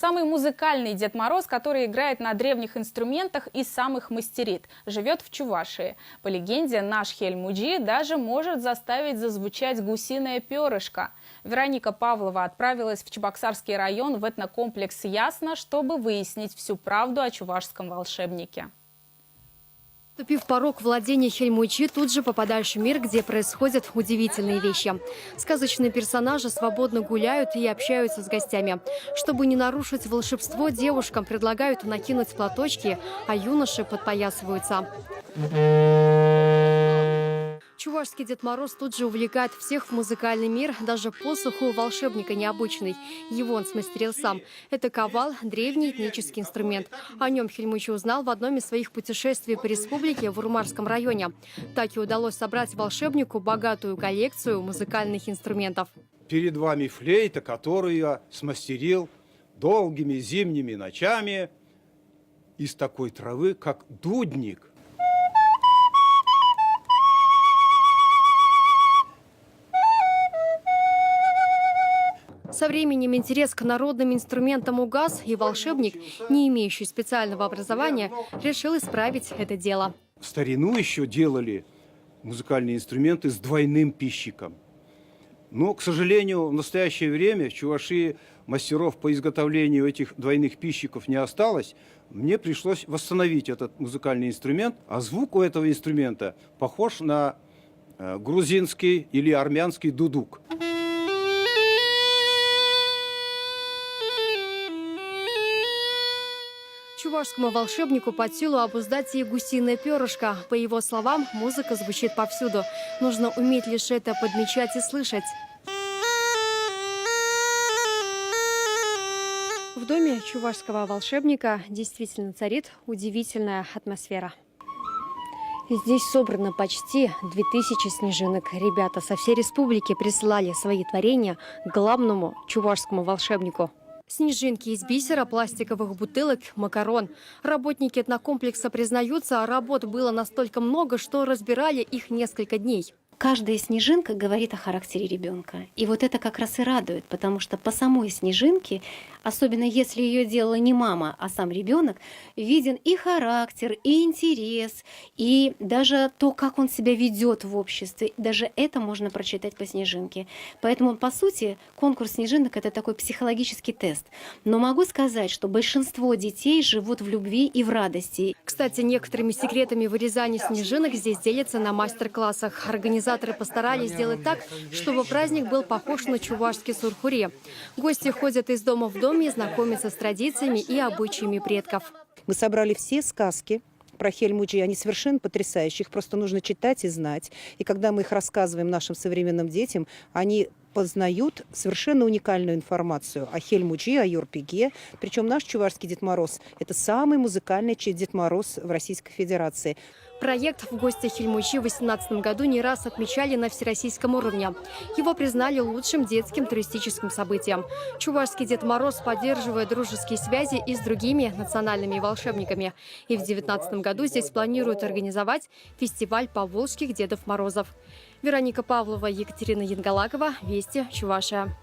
Самый музыкальный Дед Мороз, который играет на древних инструментах и сам их мастерит, живет в Чувашии. По легенде, наш Хельмуджи даже может заставить зазвучать гусиное перышко. Вероника Павлова отправилась в Чебоксарский район в этнокомплекс «Ясно», чтобы выяснить всю правду о чувашском волшебнике. Ступив порог владения Хельмуджи, тут же попадаешь в мир, где происходят удивительные вещи. Сказочные персонажи свободно гуляют и общаются с гостями. Чтобы не нарушить волшебство, девушкам предлагают накинуть платочки, а юноши подпоясываются. Чувашский Дед Мороз тут же увлекает всех в музыкальный мир. Даже посох у волшебника необычный. Его он смастерил сам. Это кавал, древний этнический инструмент. О нем Хельмуджи узнал в одном из своих путешествий по республике в Урмарском районе. Так и удалось собрать волшебнику богатую коллекцию музыкальных инструментов. Перед вами флейта, которую я смастерил долгими зимними ночами из такой травы, как дудник. Со временем интерес к народным инструментам угас, и волшебник, не имеющий специального образования, решил исправить это дело. В старину еще делали музыкальные инструменты с двойным пищиком. Но, к сожалению, в настоящее время в Чувашии мастеров по изготовлению этих двойных пищиков не осталось. Мне пришлось восстановить этот музыкальный инструмент, а звук у этого инструмента похож на грузинский или армянский дудук. Чувашскому волшебнику под силу обуздать и гусиное перышко. По его словам, музыка звучит повсюду. Нужно уметь лишь это подмечать и слышать. В доме чувашского волшебника действительно царит удивительная атмосфера. Здесь собрано почти 2000 снежинок. Ребята со всей республики присылали свои творения к главному чувашскому волшебнику. Снежинки из бисера, пластиковых бутылок, макарон. Работники этнокомплекса признаются, работ было настолько много, что разбирали их несколько дней. Каждая снежинка говорит о характере ребенка. И вот это как раз и радует, потому что по самой снежинке, особенно если ее делала не мама, а сам ребенок, виден и характер, и интерес, и даже то, как он себя ведет в обществе. Даже это можно прочитать по снежинке. Поэтому, по сути, конкурс снежинок – это такой психологический тест. Но могу сказать, что большинство детей живут в любви и в радости. Кстати, некоторыми секретами вырезания снежинок здесь делятся на мастер-классах. Организаторы постарались сделать так, чтобы праздник был похож на чувашский сурхури. Гости ходят из дома в дом и знакомятся с традициями и обычаями предков. Мы собрали все сказки про Хельмуджи, они совершенно потрясающие, их просто нужно читать и знать. И когда мы их рассказываем нашим современным детям, они познают совершенно уникальную информацию о Хельмуджи, о Юрпиге. Причем наш чувашский Дед Мороз – это самый музыкальный Дед Мороз в Российской Федерации. Проект «В гости Хельмуджи» в 2018 году не раз отмечали на всероссийском уровне. Его признали лучшим детским туристическим событием. Чувашский Дед Мороз поддерживает дружеские связи и с другими национальными волшебниками. И в 2019 году здесь планируют организовать фестиваль поволжских Дедов Морозов. Вероника Павлова, Екатерина Янгалакова, Вести, Чувашия.